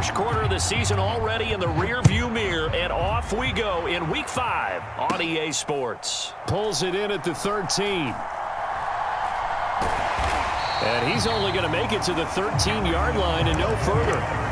First quarter of the season already in the rearview mirror, and off we go in Week 5 on EA Sports. Pulls it in at the 13. And he's only going to make it to the 13-yard line and no further.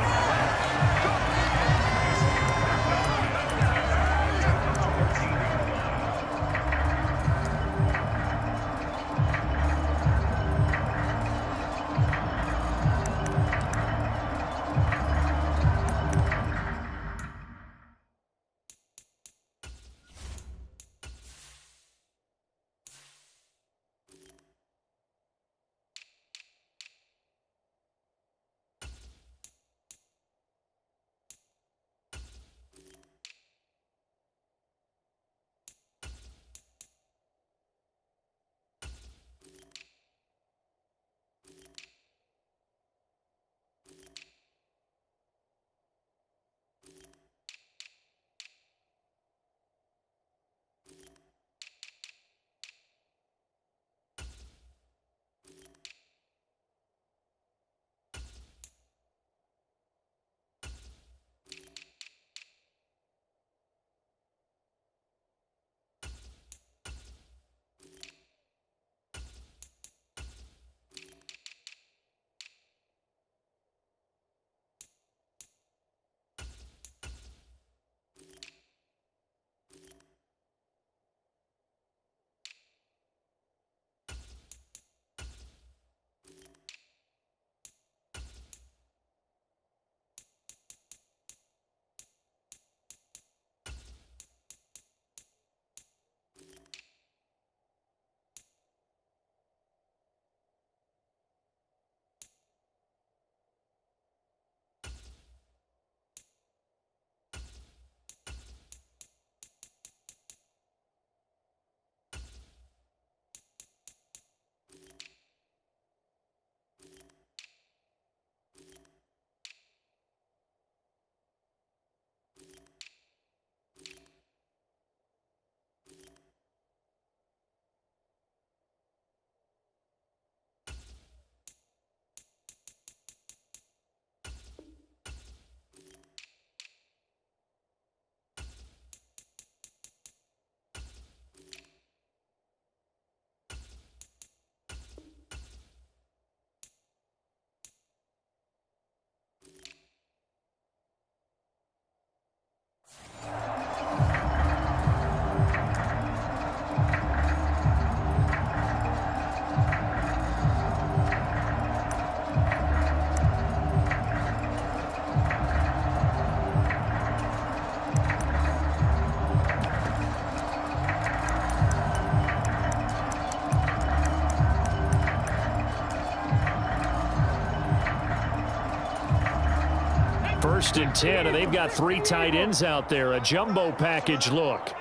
First and 10, and they've got 3 tight ends out there. A jumbo package look.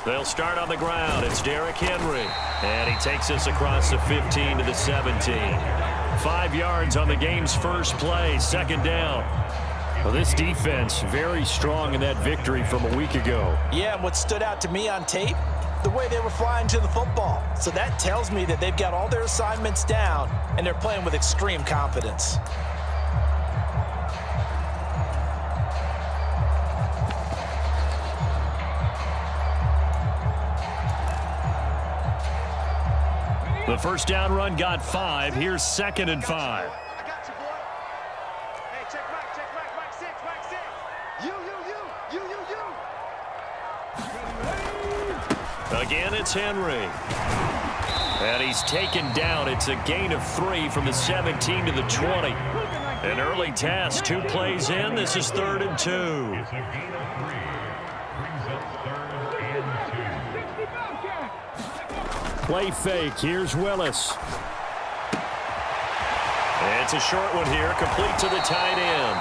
They'll start on the ground. It's Derrick Henry. And he takes us across the 15 to the 17. 5 yards on the game's first play. Second down. Well, this defense very strong in that victory from a week ago. Yeah, and what stood out to me on tape, the way they were flying to the football. So that tells me that they've got all their assignments down, and they're playing with extreme confidence. The first down run got 5. Here's 2nd and 5. I got you, boy. Hey, check Mike 6, Mike 6. You. Again, it's Henry. And he's taken down. It's a gain of 3 from the 17 to the 20. An early task, 2 plays in. This is 3rd and 2. Play fake. Here's Willis. It's a short one here, complete to the tight end.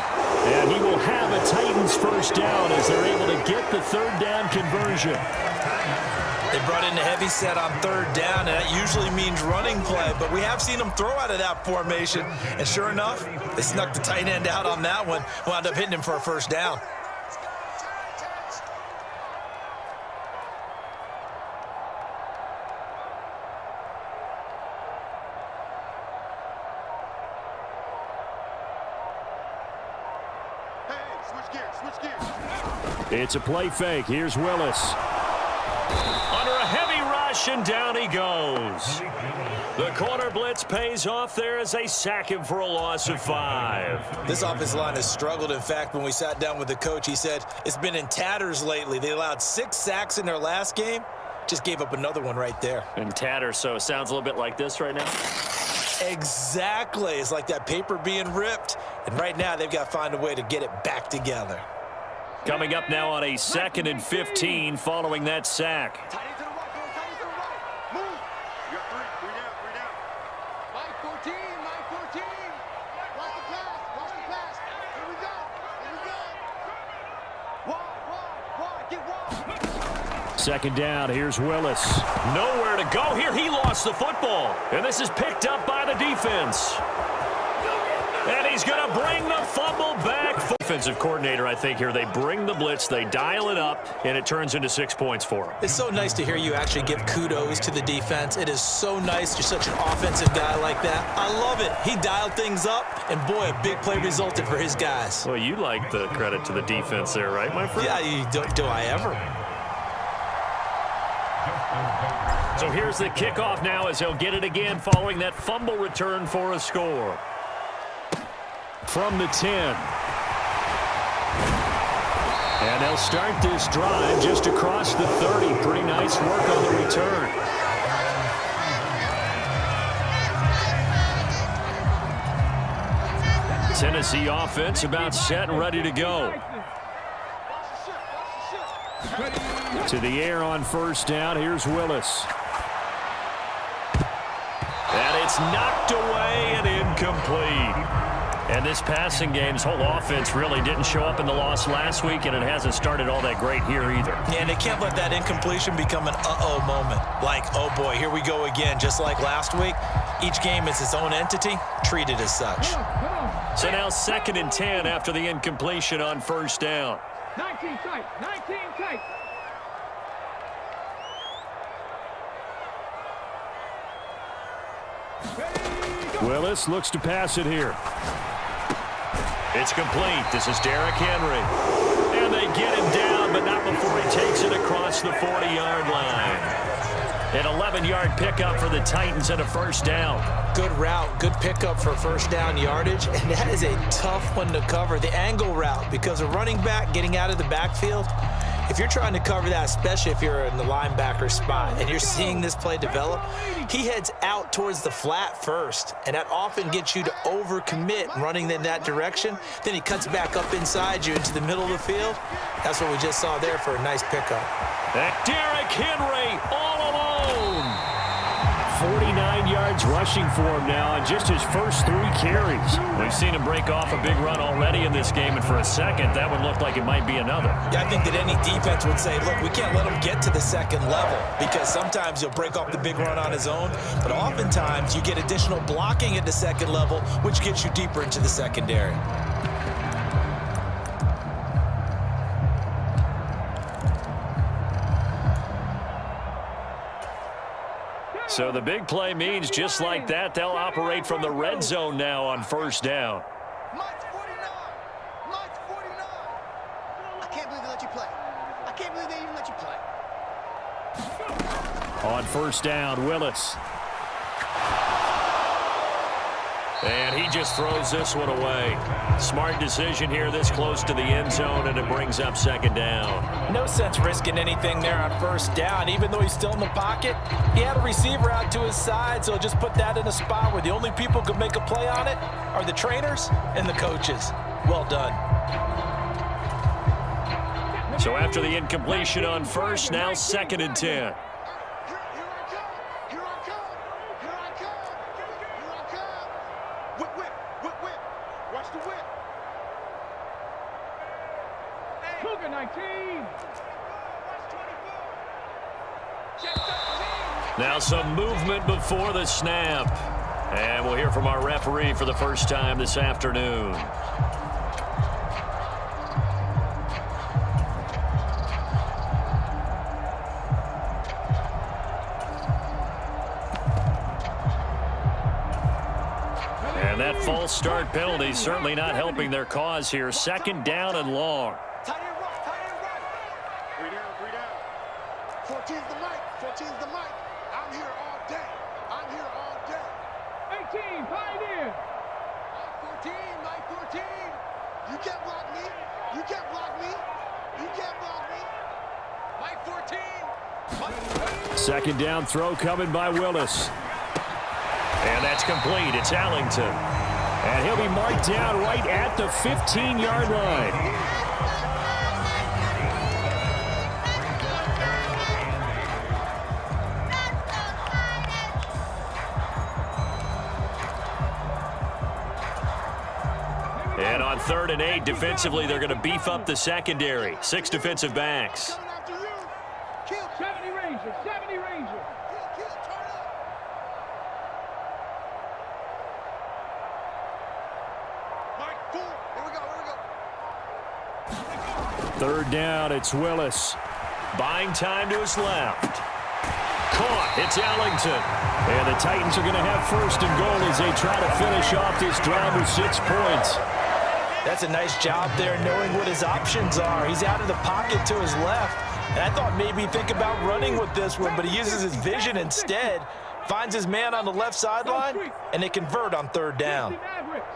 And he will have a Titans first down as they're able to get the 3rd down conversion. They brought in a heavy set on 3rd down, and that usually means running play, but we have seen them throw out of that formation, and sure enough, they snuck the tight end out on that one, wound up hitting him for a first down. It's a play fake. Here's Willis. Under a heavy rush, and down he goes. The corner blitz pays off there as they sack him for a loss of 5. This offensive line has struggled. In fact, when we sat down with the coach, he said it's been in tatters lately. They allowed 6 sacks in their last game. Just gave up another one right there. In tatters, so it sounds a little bit like this right now. Exactly. It's like that paper being ripped. And right now, they've got to find a way to get it back together. Coming up now on a 2nd and 15 following that sack. Tight end to the right, go tight end to the right. Move. You got 3 down. Mike 14, Mike 14. Watch the pass. Here we go. Wide, get wide. 2nd down. Here's Willis. Nowhere to go here. He lost the football. And this is picked up by the defense. And he's going to bring the fumble back. Defensive coordinator, I think, here. They bring the blitz, they dial it up, and it turns into 6 points for him. It's so nice to hear you actually give kudos to the defense. It is so nice. You're such an offensive guy like that. I love it. He dialed things up, and boy, a big play resulted for his guys. Well, you like the credit to the defense there, right, my friend? Yeah, do I ever? So here's the kickoff now as he'll get it again following that fumble return for a score. From the 10. And they'll start this drive just across the 30. Pretty nice work on the return. Tennessee offense about set and ready to go. To the air on 1st down. Here's Willis. And it's knocked away and incomplete. And this passing game's whole offense really didn't show up in the loss last week, and it hasn't started all that great here either. Yeah, and they can't let that incompletion become an uh-oh moment. Like, oh boy, here we go again. Just like last week, each game is its own entity, treated as such. So now 2nd and 10 after the incompletion on 1st down. 19 tight. Willis looks to pass it here. It's complete. This is Derrick Henry. And they get him down, but not before he takes it across the 40-yard line. An 11-yard pickup for the Titans and a 1st down. Good route, good pickup for 1st down yardage, and that is a tough one to cover, the angle route, because a running back getting out of the backfield, if you're trying to cover that, especially if you're in the linebacker spot and you're seeing this play develop, he heads out towards the flat first, and that often gets you to overcommit running in that direction. Then he cuts back up inside you into the middle of the field. That's what we just saw there for a nice pickup. Derrick Henry all alone. 49 yards rushing for him now in just his first 3 carries. We've seen him break off a big run already in this game, and for a second, that would look like it might be another. Yeah, I think that any defense would say, look, we can't let him get to the 2nd level, because sometimes he'll break off the big run on his own, but oftentimes you get additional blocking at the 2nd level, which gets you deeper into the secondary. So the big play means just like that, they'll operate from the red zone now on 1st down. Mike's 49. I can't believe they let you play. I can't believe they even let you play. On 1st down, Willis. And he just throws this one away. Smart decision here this close to the end zone, and it brings up 2nd down. No sense risking anything there on 1st down. Even though he's still in the pocket, he had a receiver out to his side, so just put that in a spot where the only people who can make a play on it are the trainers and the coaches. Well done. So after the incompletion on 1st, now 2nd and 10. Now some movement before the snap. And we'll hear from our referee for the first time this afternoon. And that false start penalty certainly not helping their cause here. 2nd down and long. Tight end right. 14's the mic. 14's the mic. I'm here all day. I'm here all day. 18, Pioneer. Mike 14, Mike 14. You can't block me. You can't block me. You can't block me. Mike 14. Mike. Second down throw coming by Willis. And that's complete. It's Allington. And he'll be marked down right at the 15-yard line. And on 3rd and 8, defensively, they're going to beef up the secondary. 6 defensive backs. Coming after you. Kill. 70 Ranger, 70 Ranger. Kill. Turn up. Mike, boom. Here we go. Here we go. 3rd down, it's Willis. Buying time to his left. Caught. It's Allington. And the Titans are going to have 1st and goal as they try to finish off this drive with 6 points. That's a nice job there knowing what his options are. He's out of the pocket to his left. And I thought maybe think about running with this one, but he uses his vision instead. Finds his man on the left sideline, and they convert on 3rd down.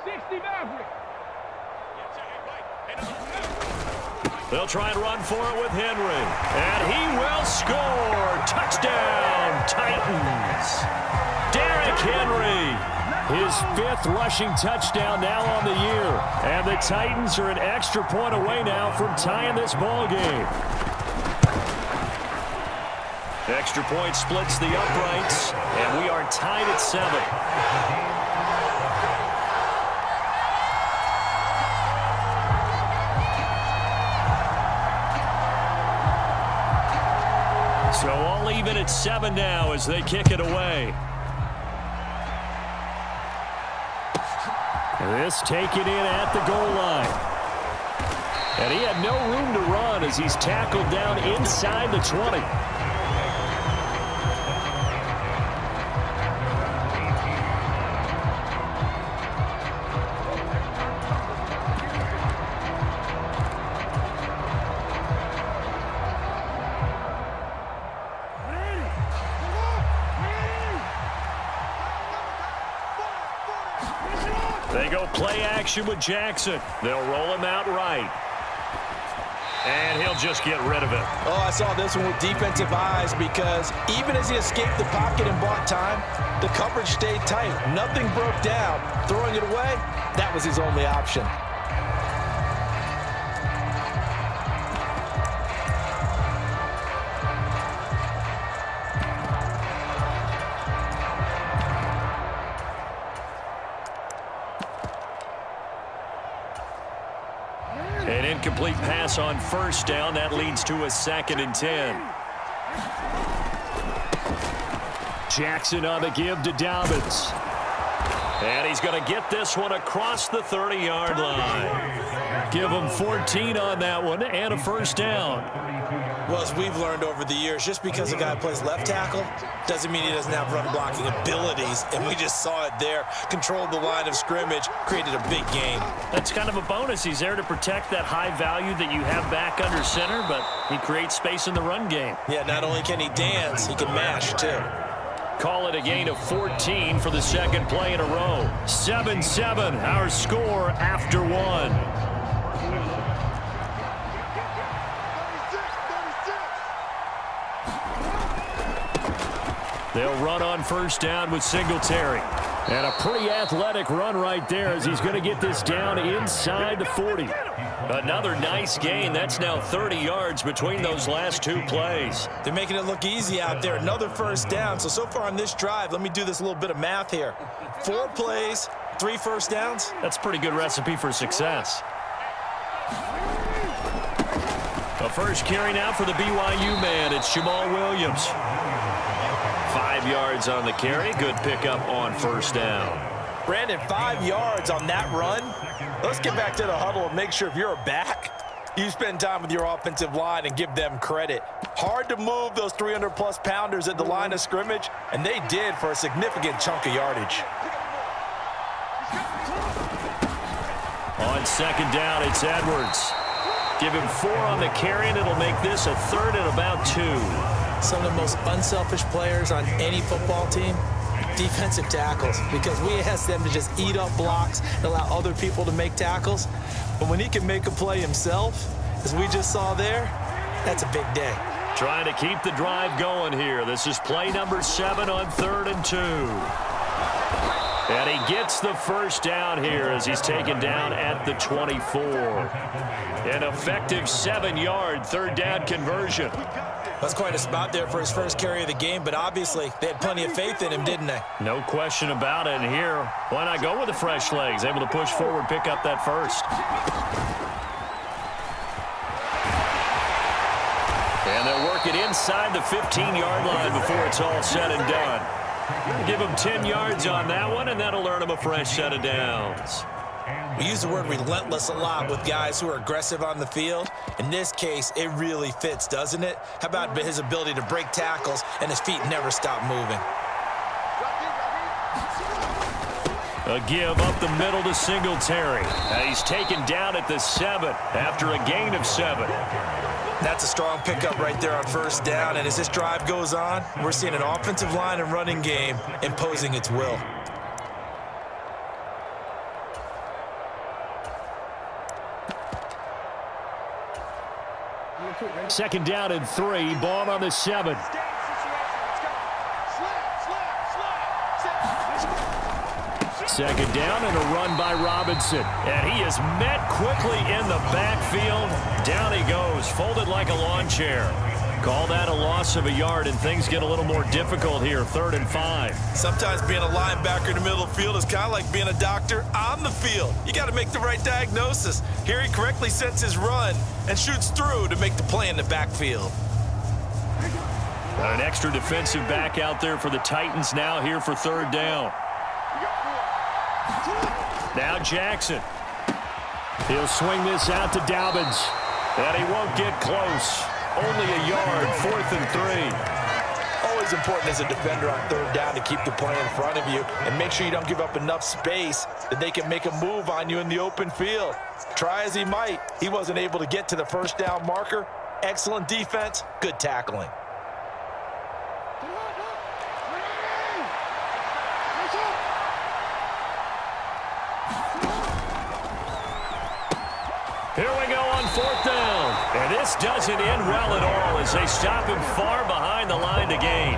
60 Maverick. They'll try and run for it with Henry. And he will score. Touchdown, Titans. Derrick Henry. His 5th rushing touchdown now on the year. And the Titans are an extra point away now from tying this ball game. Extra point splits the uprights, and we are tied at 7. So all even at 7 now as they kick it away. This taken in at the goal line. And he had no room to run as he's tackled down inside the 20. They go play action with Jackson. They'll roll him out right. And he'll just get rid of it. Oh, I saw this one with defensive eyes because even as he escaped the pocket and bought time, the coverage stayed tight. Nothing broke down. Throwing it away, that was his only option. An incomplete pass on 1st down. That leads to a 2nd and 10. Jackson on the give to Dobbins. And he's going to get this one across the 30-yard line. Give him 14 on that one and a 1st down. Well, as we've learned over the years, just because a guy plays left tackle doesn't mean he doesn't have run blocking abilities. And we just saw it there. Controlled the line of scrimmage, created a big gain. That's kind of a bonus. He's there to protect that high value that you have back under center, but he creates space in the run game. Yeah, not only can he dance, he can mash too. Call it a gain of 14 for the 2nd play in a row. 7-7, our score after 1. 36. They'll run on 1st down with Singletary. And a pretty athletic run right there as he's going to get this down inside the 40. Another nice gain. That's now 30 yards between those last 2 plays. They're making it look easy out there. Another 1st down. So far on this drive, let me do this little bit of math here. 4 plays, 3 1st downs. That's a pretty good recipe for success. The first carry now for the BYU man. It's Jamal Williams. 5 yards on the carry. Good pickup on 1st down. Brandon, 5 yards on that run. Let's get back to the huddle and make sure if you're a back, you spend time with your offensive line and give them credit. Hard to move those 300-plus pounders at the line of scrimmage, and they did for a significant chunk of yardage. On 2nd down, it's Edwards. Give him 4 on the carry, and it'll make this a 3rd and about 2. Some of the most unselfish players on any football team, defensive tackles, because we ask them to just eat up blocks and allow other people to make tackles. But when he can make a play himself, as we just saw there, that's a big day. Trying to keep the drive going here. This is play number 7 on 3rd and 2. And he gets the first down here as he's taken down at the 24. An effective 7-yard 3rd down conversion. That's quite a spot there for his first carry of the game, but obviously they had plenty of faith in him, didn't they? No question about it. And here, why not go with the fresh legs? Able to push forward, pick up that first. And they'll work it inside the 15-yard line before it's all said and done. Give them 10 yards on that one, and that'll earn them a fresh set of downs. We use the word relentless a lot with guys who are aggressive on the field. In this case, it really fits, doesn't it? How about his ability to break tackles and his feet never stop moving? A give up the middle to Singletary. He's taken down at the 7 after a gain of 7. That's a strong pickup right there on first down, and as this drive goes on, we're seeing an offensive line and running game imposing its will. Second down and 3. Ball on the 7. Second down and a run by Robinson. And he is met quickly in the backfield. Down he goes, folded like a lawn chair. Call that a loss of a yard, and things get a little more difficult here, 3rd and 5. Sometimes being a linebacker in the middle of the field is kind of like being a doctor on the field. You got to make the right diagnosis. Here he correctly sets his run and shoots through to make the play in the backfield. An extra defensive back out there for the Titans now here for 3rd down. Now Jackson. He'll swing this out to Dobbins. And he won't get close. Only a yard, 4th and 3. Always important as a defender on 3rd down to keep the play in front of you and make sure you don't give up enough space that they can make a move on you in the open field. Try as he might, he wasn't able to get to the first down marker. Excellent defense, good tackling. Here we go on 4th down. And this doesn't end well at all as they stop him far behind the line to gain.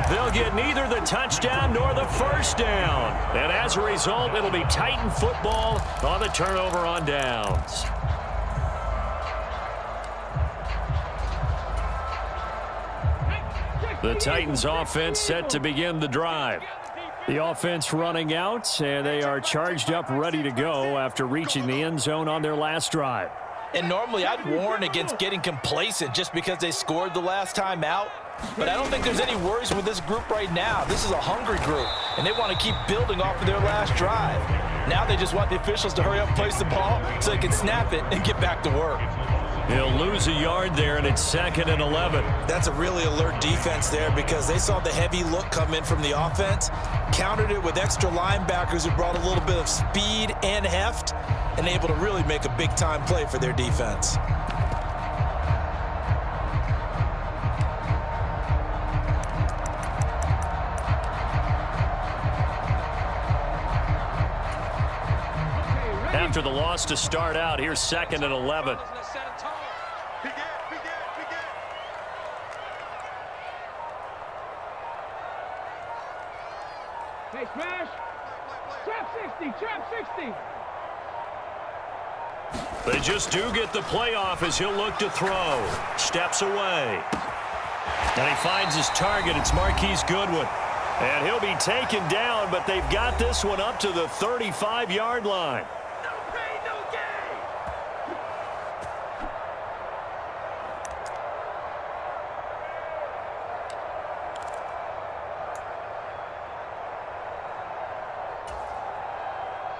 They'll get neither the touchdown nor the first down. And as a result, it'll be Titan football on the turnover on downs. The Titans offense set to begin the drive. The offense running out, and they are charged up, ready to go after reaching the end zone on their last drive. And normally I'd warn against getting complacent just because they scored the last time out. But I don't think there's any worries with this group right now. This is a hungry group, and they want to keep building off of their last drive. Now they just want the officials to hurry up and place the ball so they can snap it and get back to work. He'll lose a yard there, and it's 2nd and 11. That's a really alert defense there because they saw the heavy look come in from the offense, countered it with extra linebackers who brought a little bit of speed and heft, and able to really make a big-time play for their defense. After the loss to start out, here's 2nd and 11. Hey, smash! Trap 60! Trap 60! They just do get the playoff as he'll look to throw. Steps away. And he finds his target. It's Marquise Goodwin. And he'll be taken down, but they've got this one up to the 35-yard line. No pain, no gain!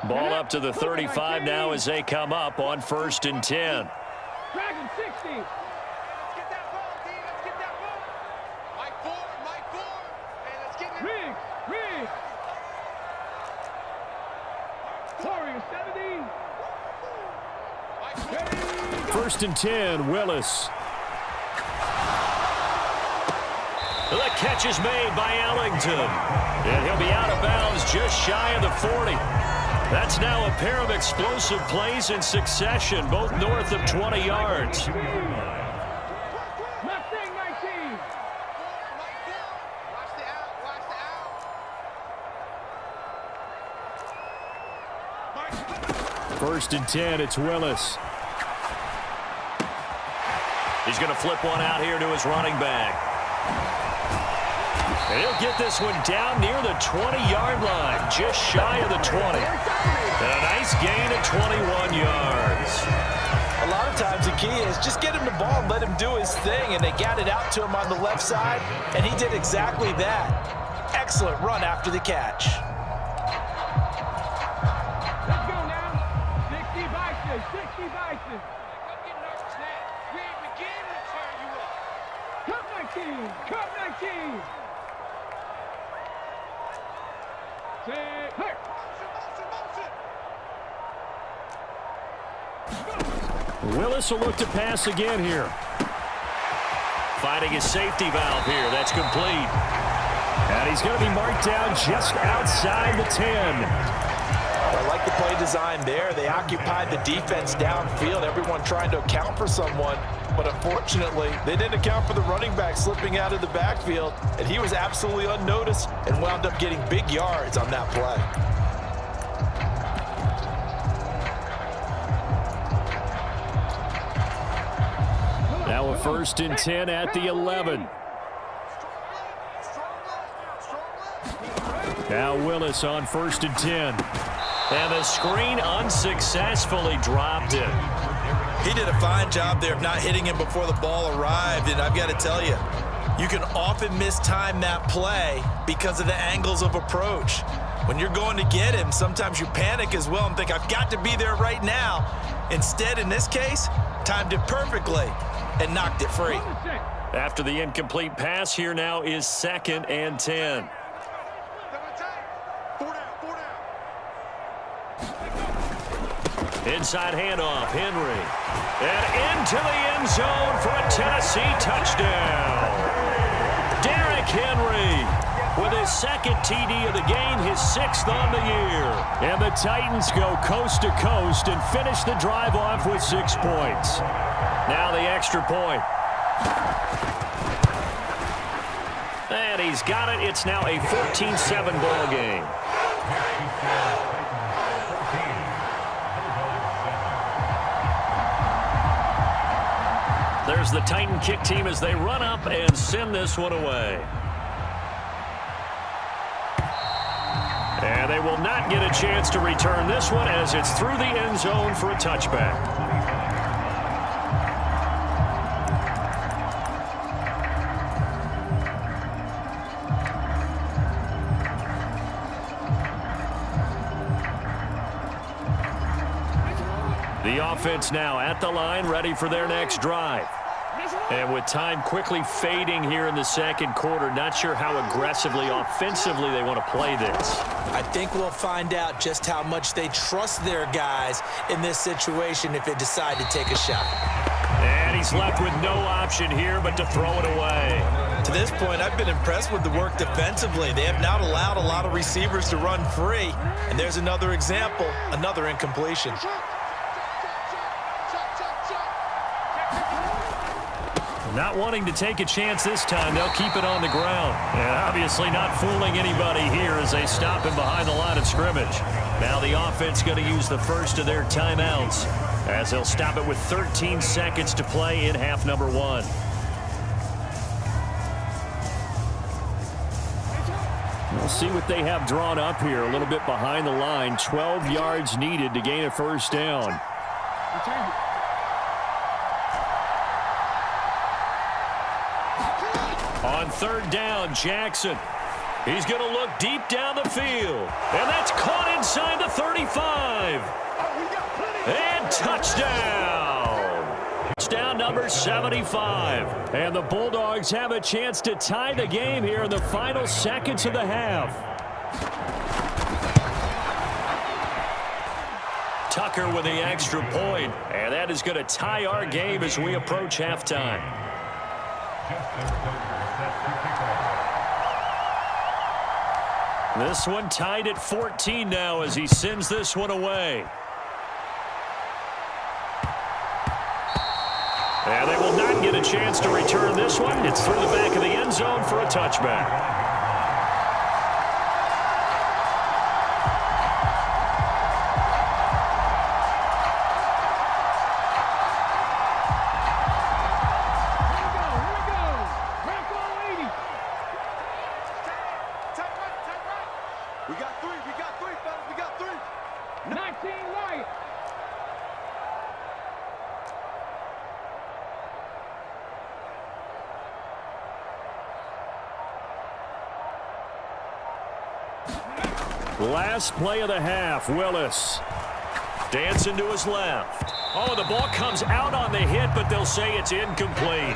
Ball up to the 35 now as they come up on 1st and 10. Dragon 60! Let's get that ball, D. Let's get that ball. Mike Ford. Hey, let's get it. Riggs! Warrior 70! 1st and 10, Willis. The catch is made by Ellington. And he'll be out of bounds just shy of the 40. That's now a pair of explosive plays in succession, both north of 20 yards. Left thing, 19. Watch the out. Watch the out. 1st and 10, it's Willis. He's going to flip one out here to his running back. And he'll get this one down near the 20-yard line, just shy of the 20. And a nice gain of 21 yards. A lot of times the key is just get him the ball and let him do his thing, and they got it out to him on the left side, and he did exactly that. Excellent run after the catch. Let's go now. 60 vices, 60 vices. Don't get nervous now. We ain't beginning to turn you up. Cup 19, Cup 19. Say, hey. Willis will look to pass again here. Finding his safety valve here. That's complete. And he's going to be marked down just outside the 10. I like the play design there. They occupied the defense downfield, everyone trying to account for someone. But unfortunately, they didn't account for the running back slipping out of the backfield, and he was absolutely unnoticed and wound up getting big yards on that play. Now a 1st and 10 at the 11. Now Willis on 1st and 10. And the screen unsuccessfully dropped it. He did a fine job there of not hitting him before the ball arrived, and I've got to tell you, you can often mistime that play because of the angles of approach. When you're going to get him, sometimes you panic as well and think, I've got to be there right now. Instead, in this case, timed it perfectly and knocked it free. After the incomplete pass, here now is 2nd and 10. Inside handoff, Henry. And into the end zone for a Tennessee touchdown. Derrick Henry with his 2nd TD of the game, his 6th on the year. And the Titans go coast to coast and finish the drive off with 6 points. Now the extra point. And he's got it. It's now a 14-7 ball game. There's the Titan kick team as they run up and send this one away. And they will not get a chance to return this one as it's through the end zone for a touchback. The offense now at the line, ready for their next drive. And with time quickly fading here in the 2nd quarter, not sure how aggressively, offensively they want to play this. I think we'll find out just how much they trust their guys in this situation if they decide to take a shot. And he's left with no option here but to throw it away. To this point, I've been impressed with the work defensively. They have not allowed a lot of receivers to run free. And there's another example, another incompletion. Not wanting to take a chance this time, they'll keep it on the ground. And obviously not fooling anybody here as they stop him behind the line of scrimmage. Now the offense going to use the first of their timeouts as they'll stop it with 13 seconds to play in half number 1. We'll see what they have drawn up here. A little bit behind the line. 12 yards needed to gain a 1st down. On 3rd down, Jackson. He's going to look deep down the field. And that's caught inside the 35. And touchdown. Touchdown number 75. And the Bulldogs have a chance to tie the game here in the final seconds of the half. Tucker with the extra point. And that is going to tie our game as we approach halftime. This one tied at 14 now as he sends this one away. And they will not get a chance to return this one. It's through the back of the end zone for a touchback. Last play of the half, Willis. Dancing to his left. Oh, the ball comes out on the hit, but they'll say it's incomplete.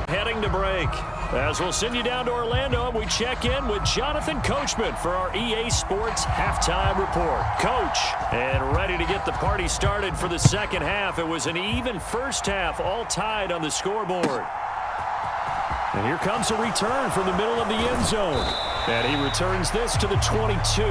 Heading to break. As we'll send you down to Orlando, we check in with Jonathan Coachman for our EA Sports Halftime Report. Coach, and ready to get the party started for the second half. It was an even first half, all tied on the scoreboard. And here comes a return from the middle of the end zone. And he returns this to the 22.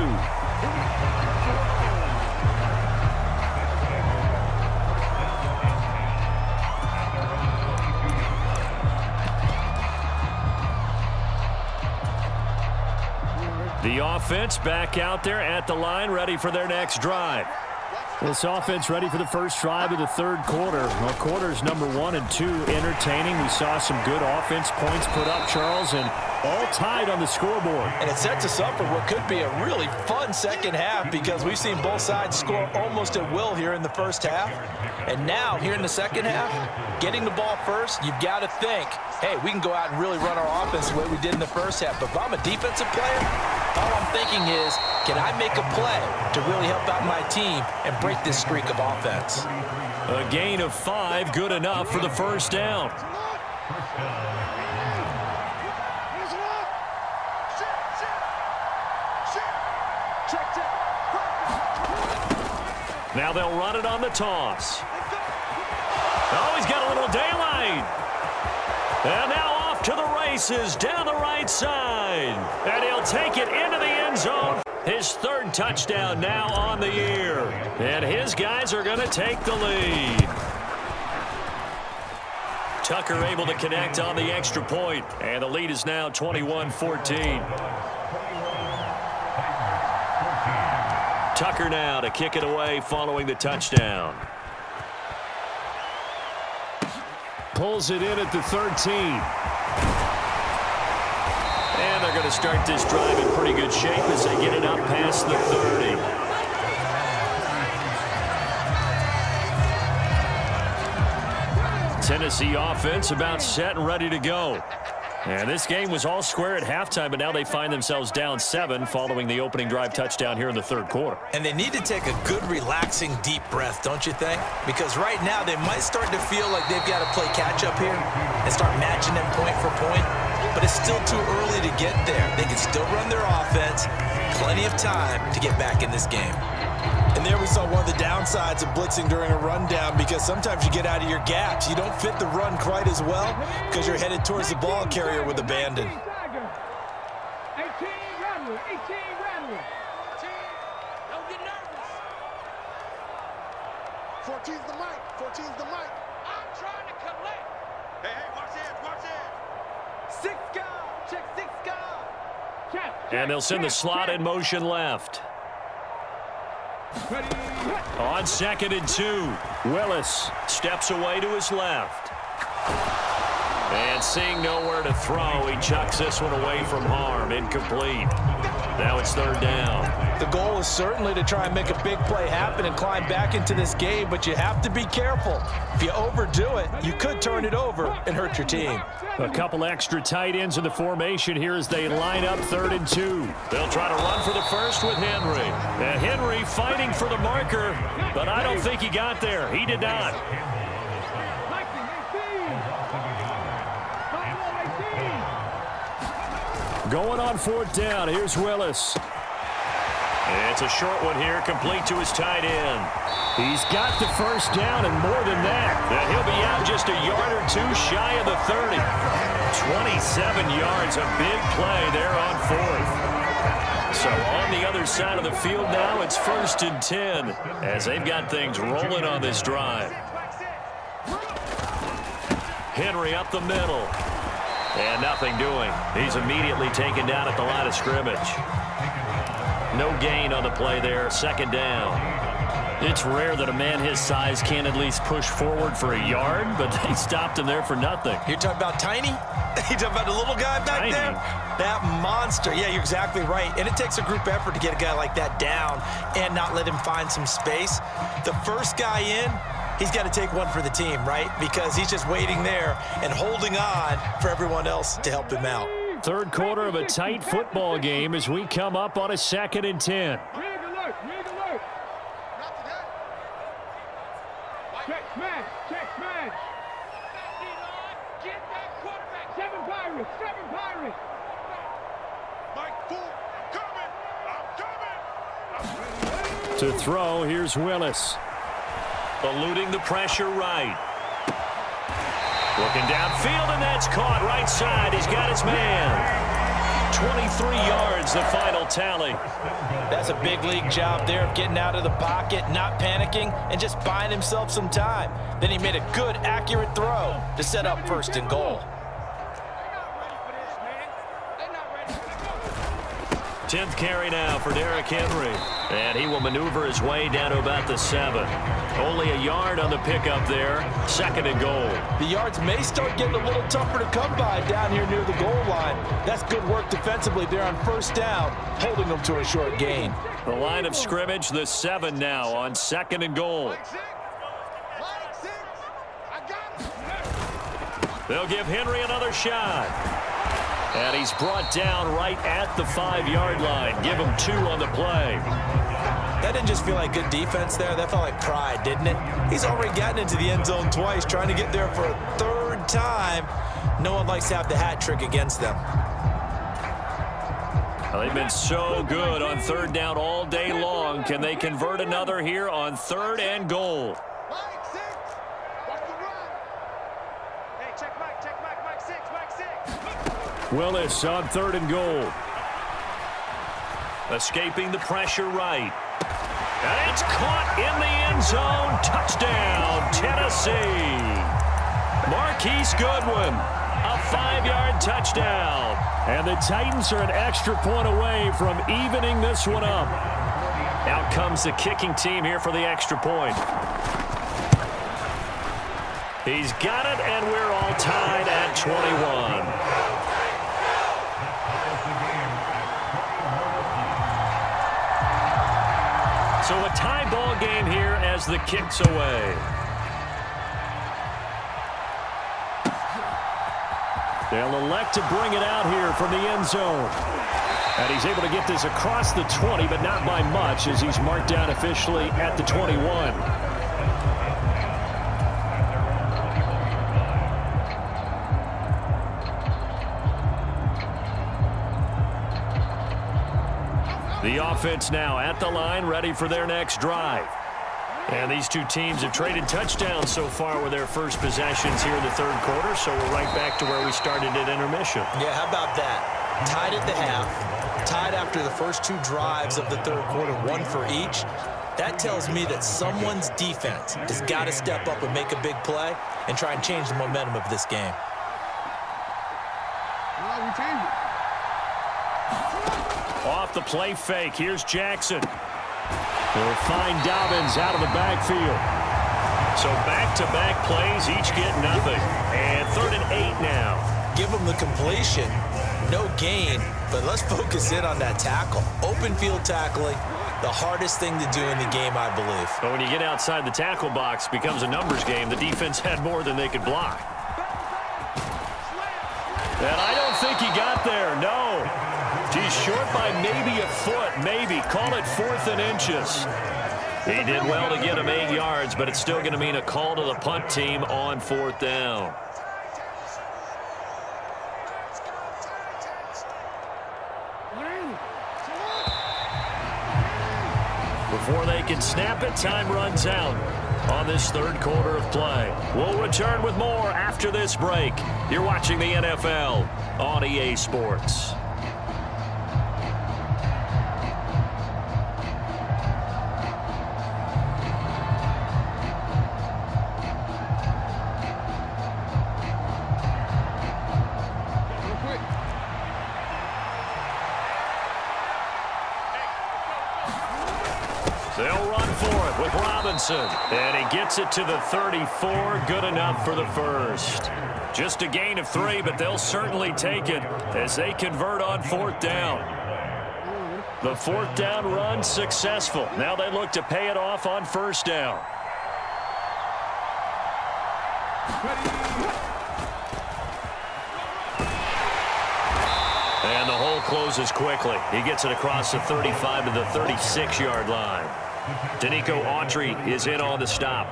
The offense back out there at the line, ready for their next drive. This offense ready for the first drive of the third quarter. Well, quarters number 1 and 2 entertaining. We saw some good offense points put up, Charles, and all tied on the scoreboard. And it sets us up for what could be a really fun second half because we've seen both sides score almost at will here in the first half. And now, here in the second half, getting the ball first, you've got to think, hey, we can go out and really run our offense the way we did in the first half. But if I'm a defensive player, all I'm thinking is, can I make a play to really help out my team and break this streak of offense? A gain of 5, good enough for the first down. Now they'll run it on the toss. Oh, he's got a little daylight. And now off to the races down the right side. And he'll take it into the end zone. His third touchdown now on the year. And his guys are going to take the lead. Tucker able to connect on the extra point. And the lead is now 21-14. Tucker now to kick it away following the touchdown. Pulls it in at the 13. And they're going to start this drive in pretty good shape as they get it up past the 30. Tennessee offense about set and ready to go. And this game was all square at halftime, but now they find themselves down 7 following the opening drive touchdown here in the third quarter. And they need to take a good, relaxing, deep breath, don't you think? Because right now they might start to feel like they've got to play catch-up here and start matching them point for point. But it's still too early to get there. They can still run their offense. Plenty of time to get back in this game. And there we saw one of the downsides of blitzing during a rundown because sometimes you get out of your gaps. You don't fit the run quite as well because you're headed towards the ball carrier with abandon. 18 Redwood, 18 Redwood. Don't get nervous. 14's the mic. 14's the mic. I'm trying to collect. Hey, watch it, watch it. 6 guard. Check 6 guard. And they'll send the slot in motion left. On 2nd and 2, Willis steps away to his left. And seeing nowhere to throw, he chucks this one away from harm. Incomplete. Now it's 3rd down. The goal is certainly to try and make a big play happen and climb back into this game, but you have to be careful. If you overdo it, you could turn it over and hurt your team. A couple extra tight ends in the formation here as they line up 3rd and 2. They'll try to run for the first with Henry. And Henry fighting for the marker, but I don't think he got there. He did not. Going on 4th down. Here's Willis. It's a short one here, complete to his tight end. He's got the first down and more than that. And he'll be out just a yard or two shy of the 30. 27 yards, a big play there on fourth. So on the other side of the field now, it's 1st and 10 as they've got things rolling on this drive. Henry up the middle. And nothing doing. He's immediately taken down at the line of scrimmage. No gain on the play there. 2nd down. It's rare that a man his size can't at least push forward for a yard, but they stopped him there for nothing. You're talking about Tiny? You're talking about the little guy back Tiny. there? That monster. Yeah, you're exactly right. And it takes a group effort to get a guy like that down and not let him find some space. The first guy in, he's got to take one for the team, right? Because he's just waiting there and holding on for everyone else to help him out. Third quarter of a tight football game as we come up on a 2nd and 10. Rig alert, rig alert. Check smash, check smash. Get that quarterback. 7 Pirates, 7 Pirates. Mike, full, coming. To throw, here's Willis. Eluding the pressure right. Looking downfield, and that's caught right side. He's got his man. 23 yards, the final tally. That's a big league job there of getting out of the pocket, not panicking, and just buying himself some time. Then he made a good, accurate throw to set up 1st and goal. 10th carry now for Derrick Henry. And he will maneuver his way down to about the 7. Only a yard on the pickup there. 2nd and goal. The yards may start getting a little tougher to come by down here near the goal line. That's good work defensively there on 1st down, holding them to a short gain. The line of scrimmage, the 7 now on 2nd and goal. Mike 6. I got him. They'll give Henry another shot. And he's brought down right at the 5-yard line. Give him 2 on the play. That didn't just feel like good defense there. That felt like pride, didn't it? He's already gotten into the end zone twice, trying to get there for a 3rd time. No one likes to have the hat trick against them. Well, they've been so good on 3rd down all day long. Can they convert another here on 3rd and goal? Mike 6. Watch the run. Hey, check Mike 6, Mike 6. Willis on 3rd and goal. Escaping the pressure right. And it's caught in the end zone. Touchdown, Tennessee. Marquise Goodwin, a 5-yard touchdown. And the Titans are an extra point away from evening this one up. Out comes the kicking team here for the extra point. He's got it, and we're all tied at 21. So a tie ball game here as the kick's away. They'll elect to bring it out here from the end zone. And he's able to get this across the 20, but not by much as he's marked down officially at the 21. The offense now at the line, ready for their next drive. And these two teams have traded touchdowns so far with their first possessions here in the 3rd quarter, so we're right back to where we started at intermission. Yeah, how about that? Tied at the half, tied after the first 2 drives of the 3rd quarter, 1 for each. That tells me that someone's defense has got to step up and make a big play and try and change the momentum of this game. We changed it. Off the play fake, here's Jackson. They'll find Dobbins out of the backfield. So back-to-back plays, each get nothing. And 3rd and 8 now. Give them the completion, no gain, but let's focus in on that tackle. Open field tackling, the hardest thing to do in the game, I believe. But when you get outside the tackle box, it becomes a numbers game. The defense had more than they could block. And I don't think he got there, no. He's short by maybe a foot, maybe. Call it 4th and inches. He did well to get him 8 yards, but it's still going to mean a call to the punt team on 4th down. before they can snap it. Time runs out on this third quarter of play. We'll return with more after this break. You're watching the NFL on EA Sports. They'll run for it with Robinson. And he gets it to the 34. Good enough for the first. Just a gain of 3, but they'll certainly take it as they convert on fourth down. The fourth down run successful. Now they look to pay it off on first down. And the hole closes quickly. He gets it across the 35 to the 36-yard line. Danico Autry is in on the stop.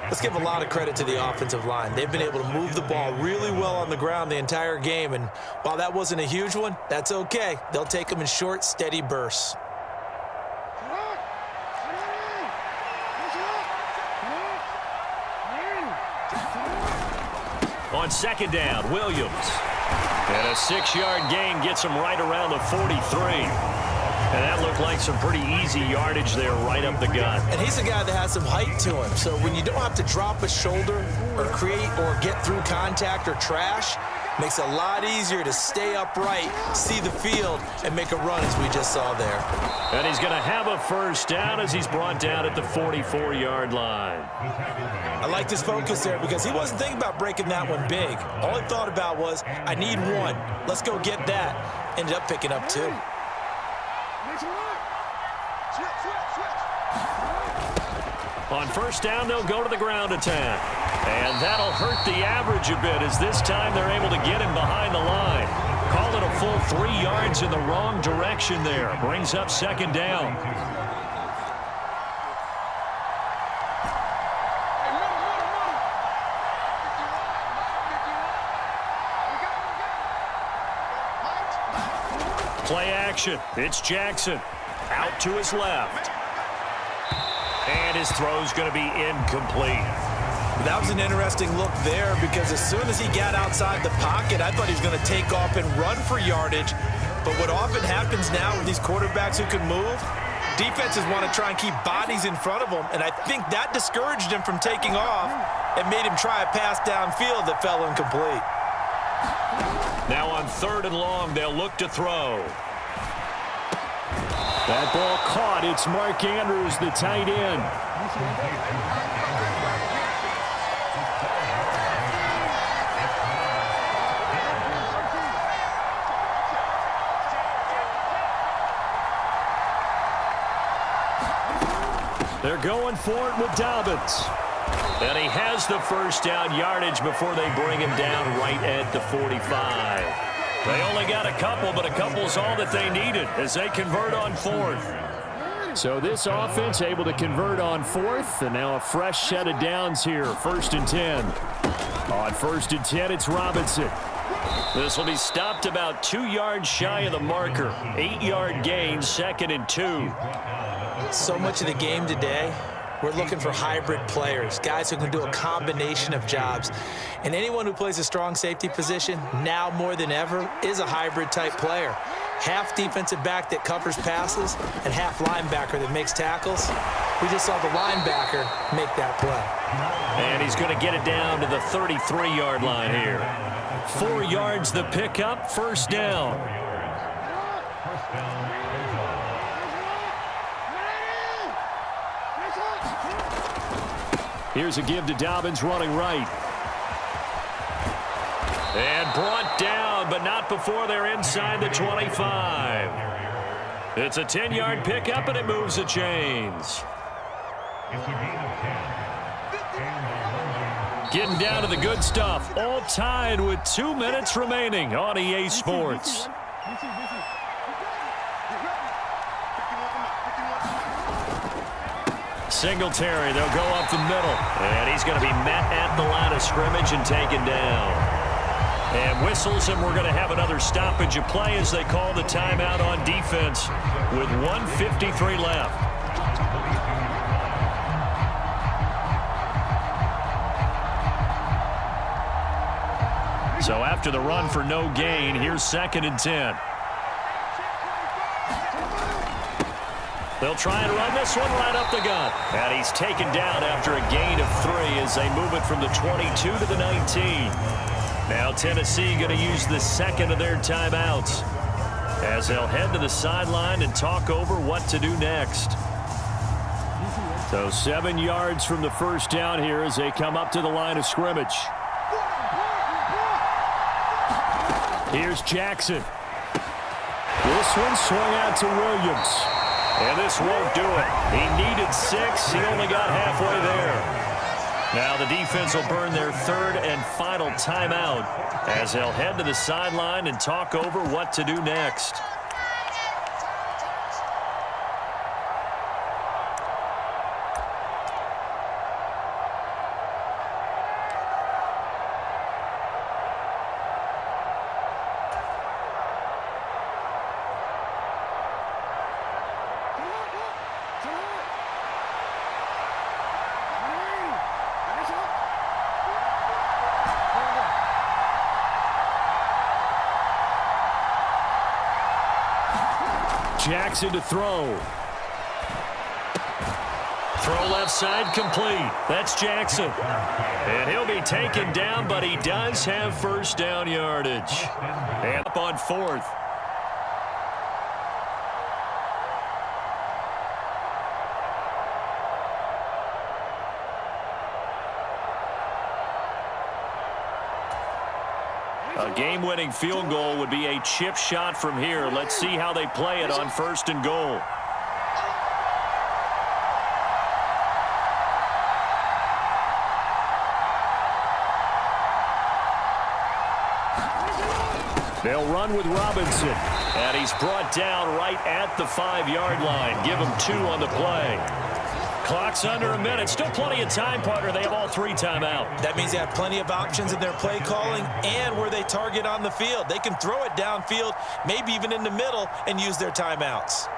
Let's give a lot of credit to the offensive line. They've been able to move the ball really well on the ground the entire game, and while that wasn't a huge one, that's okay. They'll take them in short, steady bursts. On second down, Williams. And a 6-yard gain gets him right around the 43. And that looked like some pretty easy yardage there right up the gut. And he's a guy that has some height to him. So when you don't have to drop a shoulder or create or get through contact or trash, makes it a lot easier to stay upright, see the field, and make a run as we just saw there. And he's going to have a first down as he's brought down at the 44-yard line. I like this focus there because he wasn't thinking about breaking that one big. All he thought about was, I need one. Let's go get that. Ended up picking up 2. On first down, they'll go to the ground attack. And that'll hurt the average a bit as this time they're able to get him behind the line. Call it a full 3 yards in the wrong direction there. Brings up second down. Play action. It's Jackson. Out to his left. And his throw's going to be incomplete. That was an interesting look there because as soon as he got outside the pocket, I thought he was going to take off and run for yardage. But what often happens now with these quarterbacks who can move, defenses want to try and keep bodies in front of them, and I think that discouraged him from taking off and made him try a pass downfield that fell incomplete. Now on third and long, they'll look to throw. That ball caught. It's Mark Andrews, the tight end. They're going for it with Dobbins. And he has the first down yardage before they bring him down right at the 45. They only got a couple, but a couple's all that they needed as they convert on fourth. So this offense able to convert on fourth, and now a fresh set of downs here. 1st and 10. On 1st and 10, it's Robinson. This will be stopped about 2 yards shy of the marker. 8-yard gain, 2nd and 2. So much of the game today, we're looking for hybrid players, guys who can do a combination of jobs. And anyone who plays a strong safety position, now more than ever, is a hybrid type player. Half defensive back that covers passes and half linebacker that makes tackles. We just saw the linebacker make that play. And he's going to get it down to the 33-yard line here. 4 yards the pickup, first down. Here's a give to Dobbins running right. And brought down, but not before they're inside the 25. It's a 10-yard pickup, and it moves the chains. Getting down to the good stuff. All tied with 2 minutes remaining on EA Sports. Singletary, they'll go up the middle. And he's going to be met at the line of scrimmage and taken down. And whistles, and we're going to have another stoppage of play as they call the timeout on defense with 1:53 left. So after the run for no gain, here's 2nd and 10. They'll try and run this one right up the gut. And he's taken down after a gain of 3 as they move it from the 22 to the 19. Now Tennessee going to use the 2nd of their timeouts as they'll head to the sideline and talk over what to do next. So 7 yards from the first down here as they come up to the line of scrimmage. Here's Jackson. This one swung out to Williams. And this won't do it. He needed 6. He only got halfway there. Now the defense will burn their 3rd and final timeout as they'll head to the sideline and talk over what to do next. Jackson to throw. Throw left side complete. That's Jackson. And he'll be taken down, but he does have first down yardage. And up on 4th. A game-winning field goal would be a chip shot from here. Let's see how they play it on 1st and goal. They'll run with Robinson. And he's brought down right at the 5-yard line. Give him 2 on the play. Clock's under a minute. Still plenty of time, partner. They have all 3 timeout. That means they have plenty of options in their play calling and where they target on the field. They can throw it downfield, maybe even in the middle, and use their timeouts.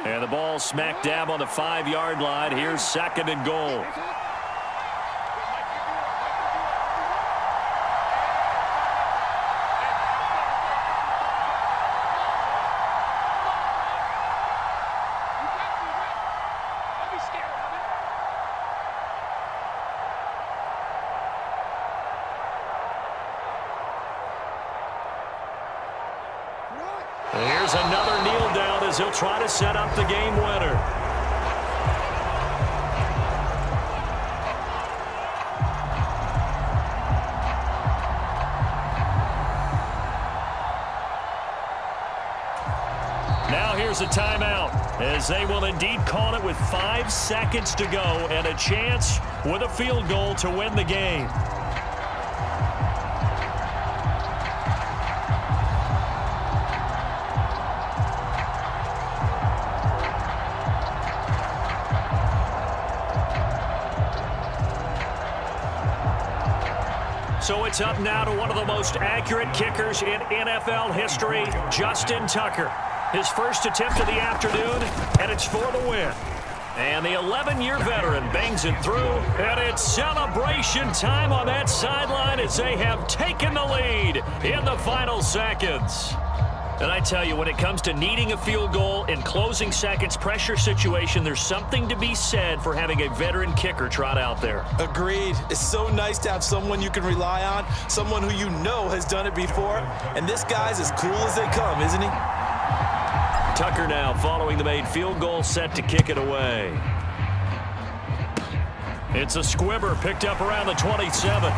And the ball smack dab on the 5-yard line. Here's 2nd and goal. Here's another kneel down as he'll try to set up the game winner. Now here's a timeout as they will indeed call it with 5 seconds to go and a chance with a field goal to win the game. So it's up now to one of the most accurate kickers in NFL history, Justin Tucker. His first attempt of the afternoon, and it's for the win. And the 11-year veteran bangs it through, and it's celebration time on that sideline as they have taken the lead in the final seconds. And I tell you, when it comes to needing a field goal in closing seconds pressure situation, there's something to be said for having a veteran kicker trot out there. Agreed. It's so nice to have someone you can rely on, someone who you know has done it before. And this guy's as cool as they come, isn't he? Tucker now following the made field goal, set to kick it away. It's a squibber picked up around the 27.